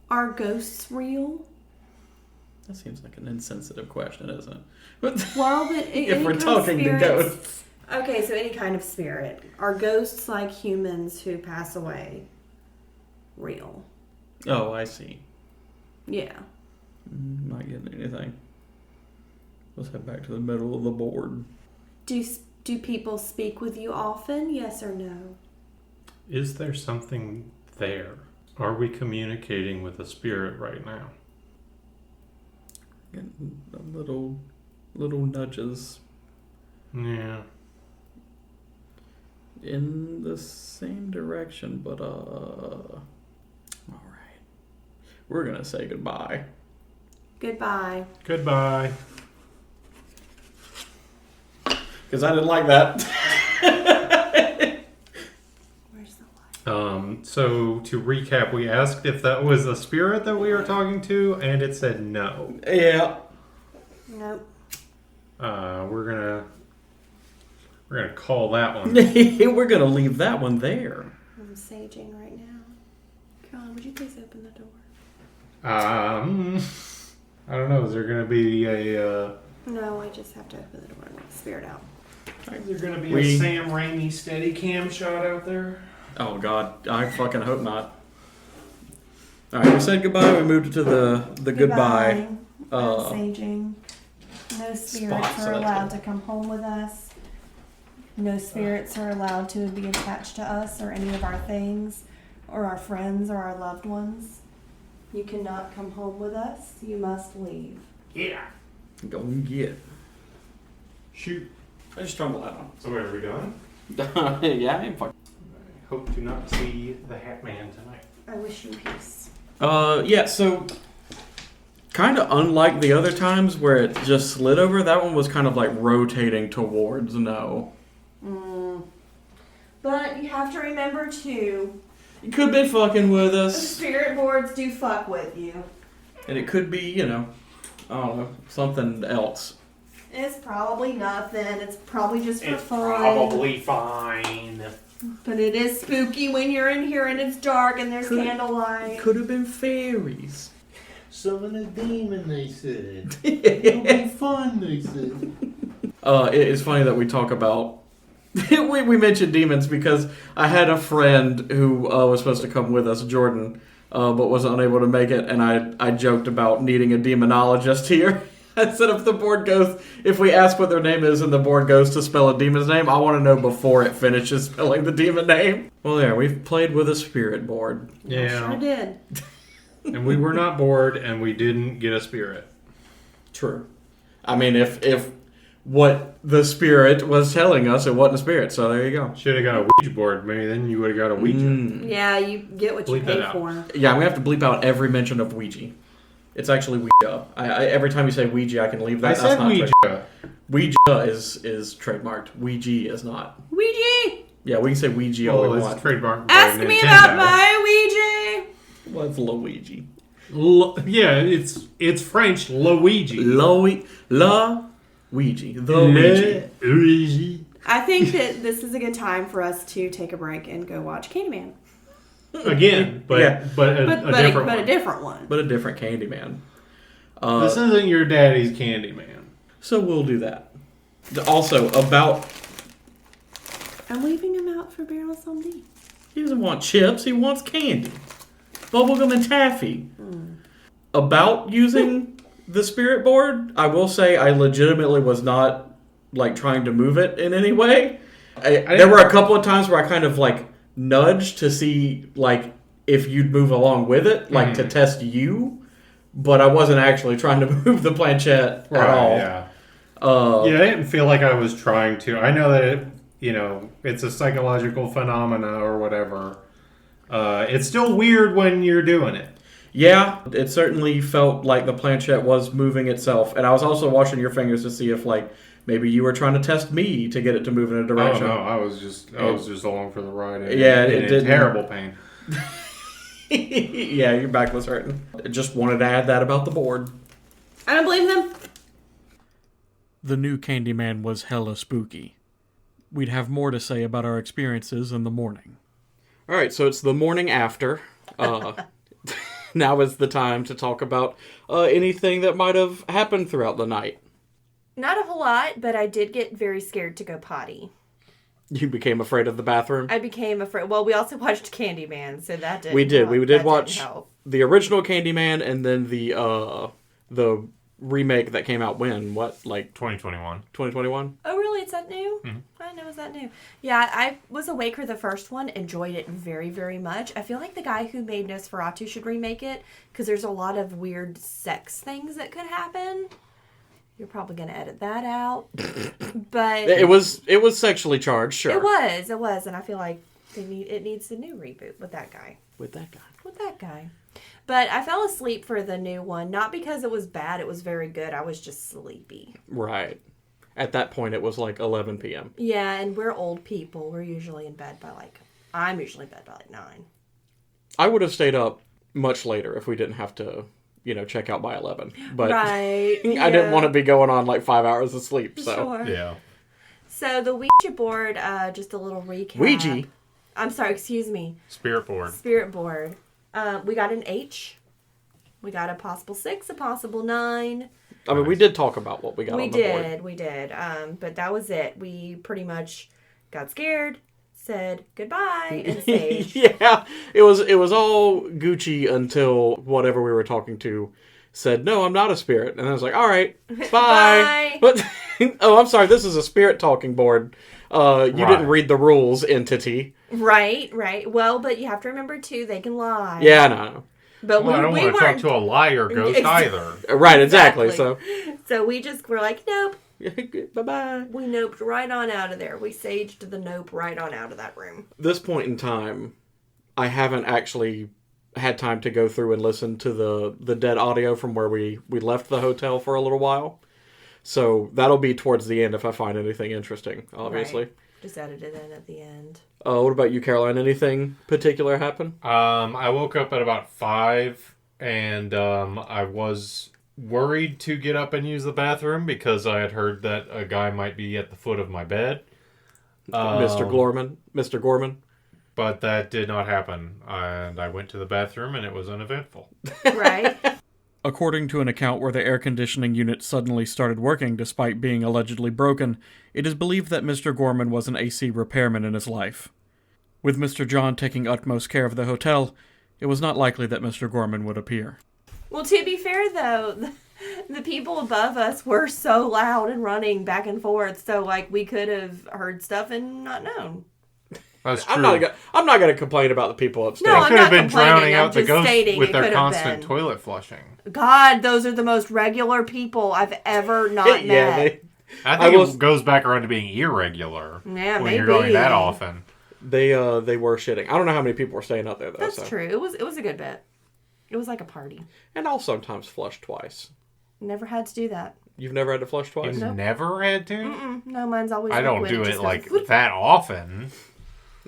Are ghosts real? That seems like an insensitive question, isn't it? Well, but if we're talking to ghosts. Okay, so any kind of spirit. Are ghosts like humans who pass away real? Oh, I see. Yeah. Not getting anything. Let's head back to the middle of the board. Do people speak with you often? Yes or no? Is there something there? Are we communicating with a spirit right now? Getting little nudges Yeah. in the same direction, but all right. We're gonna say goodbye. Goodbye. Goodbye. Because I didn't like that. Where's the light? So to recap, we asked if that was a spirit that we were talking to, and it said no. Yeah. Nope. We're gonna call that one. We're gonna leave that one there. I'm saging right now. Caroline, would you please open the door? I don't know. Is there gonna be a? No, I just have to open the door and let the spirit out. Is there gonna be a Sam Raimi steady cam shot out there? Oh God, I fucking hope not. All right, we said goodbye. We moved to the goodbye. I'm saging. No spirits Spot, so are that's allowed good. to come home with us. No spirits are allowed to be attached to us or any of our things or our friends or our loved ones. You cannot come home with us. You must leave. Yeah. Go and get. Shoot. I just turned the light on. So are we done? Yeah, I ain't fucking. I hope to not see the Hat Man tonight. I wish you peace. Yeah, so kind of unlike the other times where it just slid over, that one was kind of like rotating towards no. But you have to remember too, You could be fucking with the us. spirit boards do fuck with you. And it could be, I don't know, something else. It's probably nothing. It's probably just for It's fun. probably fine. But it is spooky when you're in here and it's dark and there's candlelight. Could have been fairies. Summon a demon, they said. It'll be fun, they said. It's funny that we talk about we mentioned demons because I had a friend who was supposed to come with us, Jordan, but was unable to make it, and I joked about needing a demonologist here. I said if the board goes, if we ask what their name is and the board goes to spell a demon's name, I want to know before it finishes spelling the demon name. Well, there, we've played with a spirit board. Yeah. Sure did. And we were not bored, and we didn't get a spirit. True. I mean, if what the spirit was telling us, it wasn't a spirit, so there you go. Should have got a Ouija board. Maybe then you would have got a Ouija. Yeah, you get what you Bleep that pay out. for. Yeah, I'm going to have to bleep out every mention of Ouija. It's actually Ouija. I every time you say Ouija, I can leave that. I That's said not Ouija. Ouija is trademarked. Ouija is not. Ouija! Yeah, we can say Ouija all Well, we it's want. trademark. Ask me about my Ouija! What's Luigi? Yeah, it's French, Luigi. Luigi. The Ouija. Luigi. I think that this is a good time for us to take a break and go watch Candyman. Again, but Yeah. but a different one. a different one. But a different Candyman. This isn't your daddy's Candyman. So we'll do that. Also, about... I'm leaving him out for Barrel SMD. He doesn't want chips. He wants candy. Bubblegum and taffy. About using the spirit board, I will say I legitimately was not, like, trying to move it in any way. There were a couple of times where I kind of, like, nudged to see, like, if you'd move along with it, like, to test you. But I wasn't actually trying to move the planchette at all. Yeah. I didn't feel like I was trying to. I know that it's a psychological phenomena or whatever. It's still weird when you're doing it. Yeah, it certainly felt like the planchette was moving itself. And I was also watching your fingers to see if, like, maybe you were trying to test me to get it to move in a direction. Oh, no, I was just along for the ride. It did in terrible pain. Yeah, your back was hurting. I just wanted to add that about the board. I don't blame them. The new Candyman was hella spooky. We'd have more to say about our experiences in the morning. All right, so it's the morning after. Now is the time to talk about anything that might have happened throughout the night. Not a whole lot, but I did get very scared to go potty. You became afraid of the bathroom? I became afraid. Well, we also watched Candyman, so that didn't We did. help. We That did didn't watch help. the original Candyman and then the remake that came out when? What, like 2021. 2021? Oh, really? It's that new? I didn't know it was that new. Yeah, I was awake for the first one. Enjoyed it very, very much. I feel like the guy who made Nosferatu should remake it because there's a lot of weird sex things that could happen. You're probably going to edit that out. But It was sexually charged, sure. It was, and I feel like it needs a new reboot with that guy. With that guy. But I fell asleep for the new one, not because it was bad, it was very good. I was just sleepy. Right. At that point, it was like 11 p.m. Yeah, and we're old people. We're usually in bed by I'm usually in bed by 9. I would have stayed up much later if we didn't have to, check out by 11. But Right. I didn't want to be going on like 5 hours of sleep, so. Sure. Yeah. So the Ouija board, just a little recap. Ouija? I'm sorry, excuse me. Spirit board. Spirit board. We got an H. We got a possible 6, a possible 9. I mean, we did talk about what we got on the board. We did. But that was it. We pretty much got scared, said goodbye, and saved. Yeah, it was all Gucci until whatever we were talking to said, "No, I'm not a spirit," and I was like, "All right, bye." Bye. But oh, I'm sorry, this is a spirit talking board. You didn't read the rules, entity. Right. Well, but you have to remember too, they can lie. Yeah, no. But Well, I don't want to talk to a liar ghost either. Right, exactly. So, So we just were like, nope. bye-bye. We noped right on out of there. We saged the nope right on out of that room. This point in time, I haven't actually had time to go through and listen to the dead audio from where we left the hotel for a little while. So that'll be towards the end if I find anything interesting, obviously. Right. Just edit it in at the end. What about you, Caroline? Anything particular happen? I woke up at about 5, and I was worried to get up and use the bathroom because I had heard that a guy might be at the foot of my bed. Mr. Gorman. But that did not happen, and I went to the bathroom, and it was uneventful. Right? According to an account where the air conditioning unit suddenly started working despite being allegedly broken, it is believed that Mr. Gorman was an AC repairman in his life. With Mr. John taking utmost care of the hotel, it was not likely that Mr. Gorman would appear. Well, to be fair, though, the people above us were so loud and running back and forth, so, we could have heard stuff and not known. That's true. I'm not gonna complain about the people upstairs. No, They I'm could have not been drowning complaining, I'm out the just ghost stating with it their could have constant been. toilet flushing. God, those are the most regular people I've ever not met. I think it goes back around to being irregular Yeah, when you're going that often. They were shitting. I don't know how many people were staying out there though. That's true. It was a good bit. It was like a party. And I'll sometimes flush twice. Never had to do that. You've never had to flush twice? You've never had to? No, mine's always. I don't liquid. do It it just like goes- that often.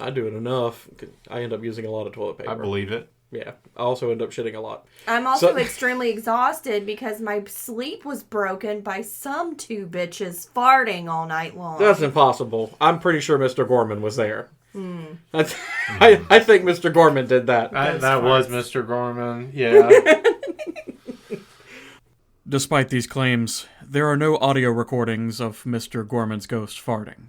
I do it enough. I end up using a lot of toilet paper. I believe it. Yeah, I also end up shitting a lot. I'm also extremely exhausted because my sleep was broken by some two bitches farting all night long. That's impossible. I'm pretty sure Mr. Gorman was there. I think Mr. Gorman did that. That was Mr. Gorman. Yeah. Despite these claims, there are no audio recordings of Mr. Gorman's ghost farting.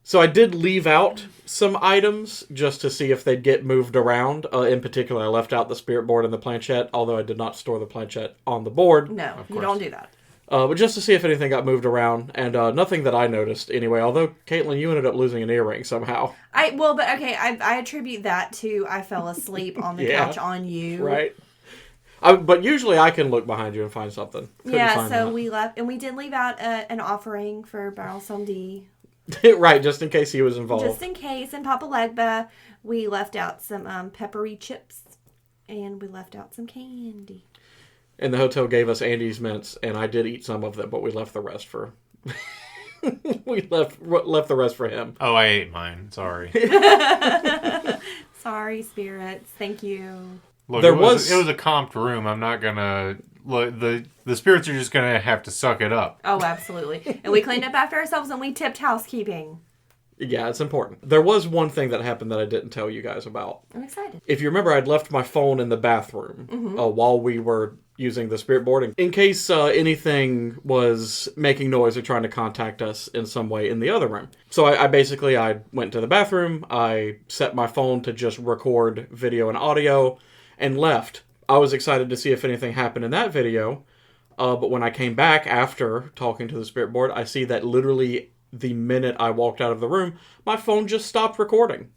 So I did leave out some items just to see if they'd get moved around. In particular, I left out the spirit board and the planchette, although I did not store the planchette on the board. No, you don't do that. But just to see if anything got moved around, and nothing that I noticed anyway, although, Caitlin, you ended up losing an earring somehow. I attribute that to I fell asleep on the couch on you. Right. But usually I can look behind you and find something. We left, and we did leave out an offering for Barrel D. Right, just in case he was involved. Just in case. And Papa Legba, we left out some peppery chips, and we left out some candy. And the hotel gave us Andy's mints, and I did eat some of them, but we left the rest for... we left the rest for him. Oh, I ate mine. Sorry. Sorry, spirits. Thank you. Look, it was a comped room. I'm not gonna... Look, the spirits are just gonna have to suck it up. Oh, absolutely. And we cleaned up after ourselves, and we tipped housekeeping. Yeah, it's important. There was one thing that happened that I didn't tell you guys about. I'm excited. If you remember, I'd left my phone in the bathroom while we were using the spirit board, in case anything was making noise or trying to contact us in some way in the other room. So I basically went to the bathroom, I set my phone to just record video and audio, and left. I was excited to see if anything happened in that video, but when I came back after talking to the spirit board, I see that literally the minute I walked out of the room, my phone just stopped recording.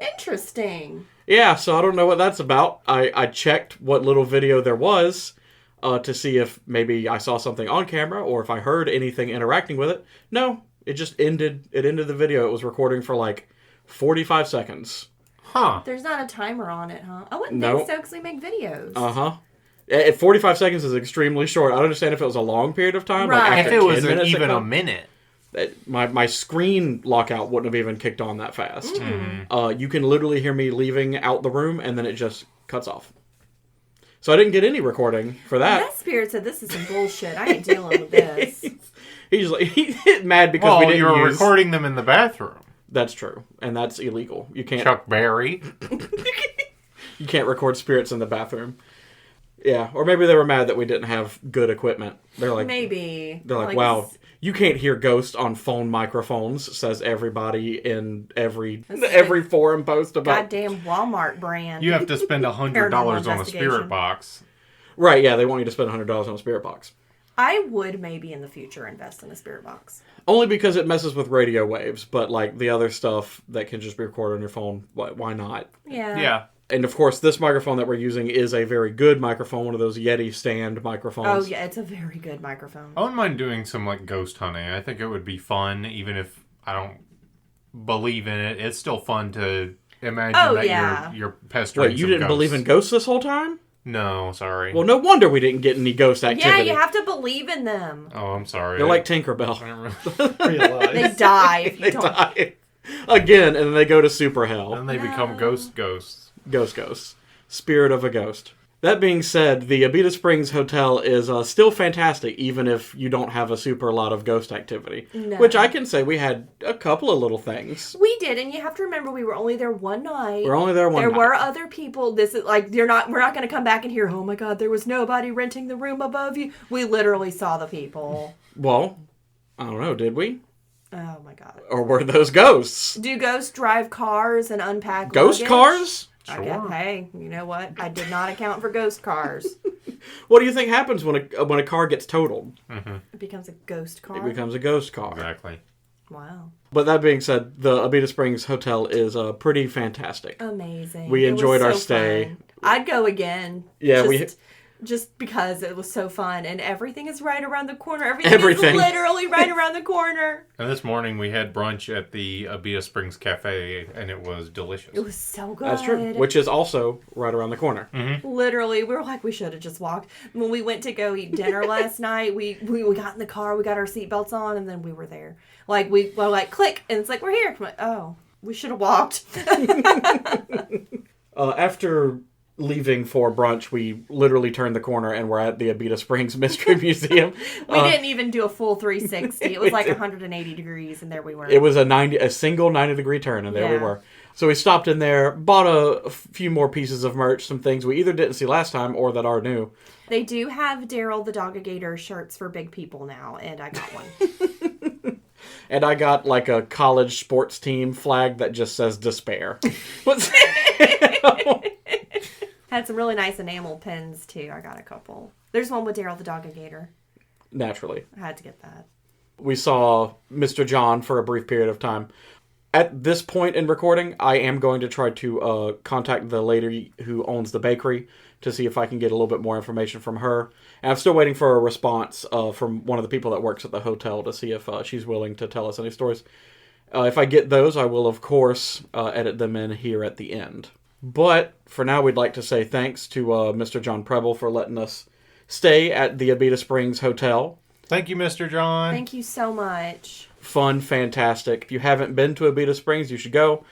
Interesting. Yeah, so I don't know what that's about. I checked what little video there was to see if maybe I saw something on camera or if I heard anything interacting with it. No, it just ended. It ended the video. It was recording for like 45 seconds. Huh. There's not a timer on it, huh? I wouldn't No. think so because we make videos. Uh-huh. 45 seconds is extremely short. I don't understand if it was a long period of time. Right. Like If after it was 10 minutes even it a come- minute. My screen lockout wouldn't have even kicked on that fast. You can literally hear me leaving out the room, and then it just cuts off. So I didn't get any recording for that. That spirit said, "This is some bullshit. I ain't dealing with this." He's like, he's mad because we didn't you were use... recording them in the bathroom. That's true, and that's illegal. You can't. Chuck Berry. You can't record spirits in the bathroom. Yeah, or maybe they were mad that we didn't have good equipment. They're like, Maybe. They're like, wow, you can't hear ghosts on phone microphones, says everybody in every forum post about... Goddamn Walmart brand. You have to spend $100 on a investigation. spirit box. Right, yeah, they want you to spend $100 on a spirit box. I would maybe in the future invest in a spirit box. Only because it messes with radio waves, but like the other stuff that can just be recorded on your phone, why not? Yeah. Yeah. And of course, this microphone that we're using is a very good microphone, one of those Yeti stand microphones. Oh, yeah, it's a very good microphone. I wouldn't mind doing some like ghost hunting. I think it would be fun, even if I don't believe in it. It's still fun to imagine that you're pestering Wait, you some didn't ghosts. believe in ghosts this whole time? No, sorry. Well, no wonder we didn't get any ghost activity. Yeah, you have to believe in them. Oh, I'm sorry. They're like I Tinkerbell. didn't realize. They die if you They don't. die. Again, and then they go to super hell. Then they become ghosts. Ghosts. Spirit of a ghost. That being said, the Abita Springs Hotel is still fantastic, even if you don't have a super lot of ghost activity. No. Which I can say we had a couple of little things. We did, and you have to remember we were only there one night. We're only there one There night. were other people. This is like we're not going to come back and hear, "Oh my God, there was nobody renting the room above you." We literally saw the people. Well, I don't know, did we? Oh my God. Or were those ghosts? Do ghosts drive cars and unpack Ghost luggage? cars? Sure. Hey, you know what? I did not account for ghost cars. What do you think happens when a car gets totaled? It becomes a ghost car. It becomes a ghost car. Exactly. Wow. But that being said, the Abita Springs Hotel is pretty fantastic. Amazing. We It was enjoyed our so stay. fun. I'd go again. Yeah, just because it was so fun, and everything is right around the corner. Everything. Everything is literally right around the corner. And this morning we had brunch at the Abita Springs Cafe, and it was delicious. It was so good. That's true. Which is also right around the corner. Literally, we were like, we should have just walked. When we went to go eat dinner last night, we got in the car, we got our seatbelts on, and then we were there. Like, we were like, click, and it's like, we're here. I'm like, oh, we should have walked. After leaving for brunch, we literally turned the corner and we're at the Abita Springs Mystery Museum. We didn't even do a full 360. It was like 180 degrees, and there we were. It was a single 90-degree turn, and there we were. So we stopped in there, bought a few more pieces of merch, some things we either didn't see last time or that are new. They do have Daryl the Dogagator shirts for big people now, and I got one. And I got like a college sports team flag that just says despair. Had some really nice enamel pins, too. I got a couple. There's one with Daryl the Dogagator. Naturally. I had to get that. We saw Mr. John for a brief period of time. At this point in recording, I am going to try to contact the lady who owns the bakery to see if I can get a little bit more information from her. And I'm still waiting for a response from one of the people that works at the hotel to see if she's willing to tell us any stories. If I get those, I will, of course, edit them in here at the end. But for now, we'd like to say thanks to Mr. John Preble for letting us stay at the Abita Springs Hotel. Thank you, Mr. John. Thank you so much. Fun, fantastic. If you haven't been to Abita Springs, you should go.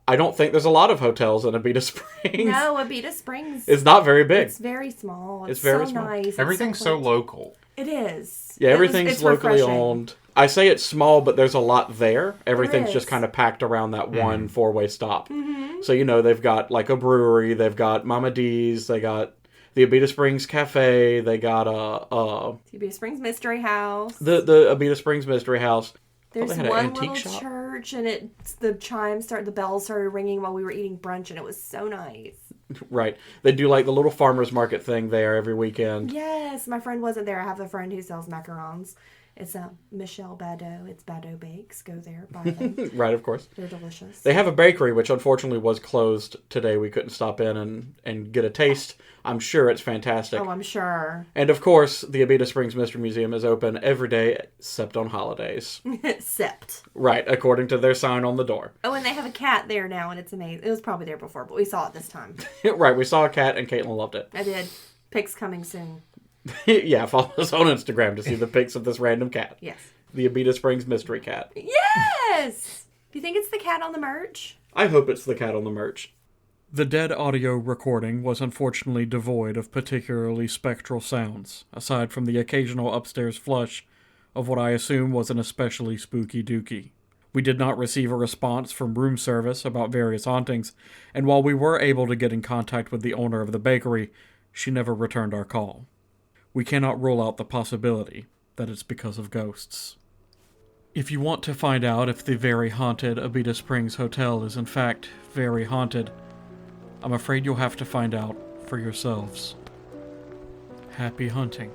I don't think there's a lot of hotels in Abita Springs. No, Abita Springs. It's not very big. It's very small. It's very so small. Nice. Everything's so local. It is. Yeah, everything's It's locally refreshing. owned. I say it's small, but there's a lot there. Everything's is. just kind of packed around that one four-way stop. Mm-hmm. So, they've got like a brewery, they've got Mama D's, they got the Abita Springs Cafe, they got Abita Springs Mystery House. the Abita Springs Mystery House. There's they had an one antique little shop. church, and the bells started ringing while we were eating brunch, and it was so nice. Right. They do like the little farmer's market thing there every weekend. Yes, my friend wasn't there. I have a friend who sells macarons. It's Michelle Badeau. It's Badeau Bakes. Go there, buy them. Right, of course. They're delicious. They have a bakery, which unfortunately was closed today. We couldn't stop in and get a taste. I'm sure it's fantastic. Oh, I'm sure. And of course, the Abita Springs Mystery Museum is open every day except on holidays. Except. Right, according to their sign on the door. Oh, and they have a cat there now, and it's amazing. It was probably there before, but we saw it this time. Right, we saw a cat and Caitlin loved it. I did. Pics coming soon. Yeah, follow us on Instagram to see the pics of this random cat. Yes. The Abita Springs Mystery Cat. Yes! Do you think it's the cat on the merch? I hope it's the cat on the merch. The dead audio recording was unfortunately devoid of particularly spectral sounds, aside from the occasional upstairs flush of what I assume was an especially spooky dookie. We did not receive a response from room service about various hauntings, and while we were able to get in contact with the owner of the bakery, she never returned our call. We cannot rule out the possibility that it's because of ghosts. If you want to find out if the very haunted Abita Springs Hotel is in fact very haunted, I'm afraid you'll have to find out for yourselves. Happy hunting.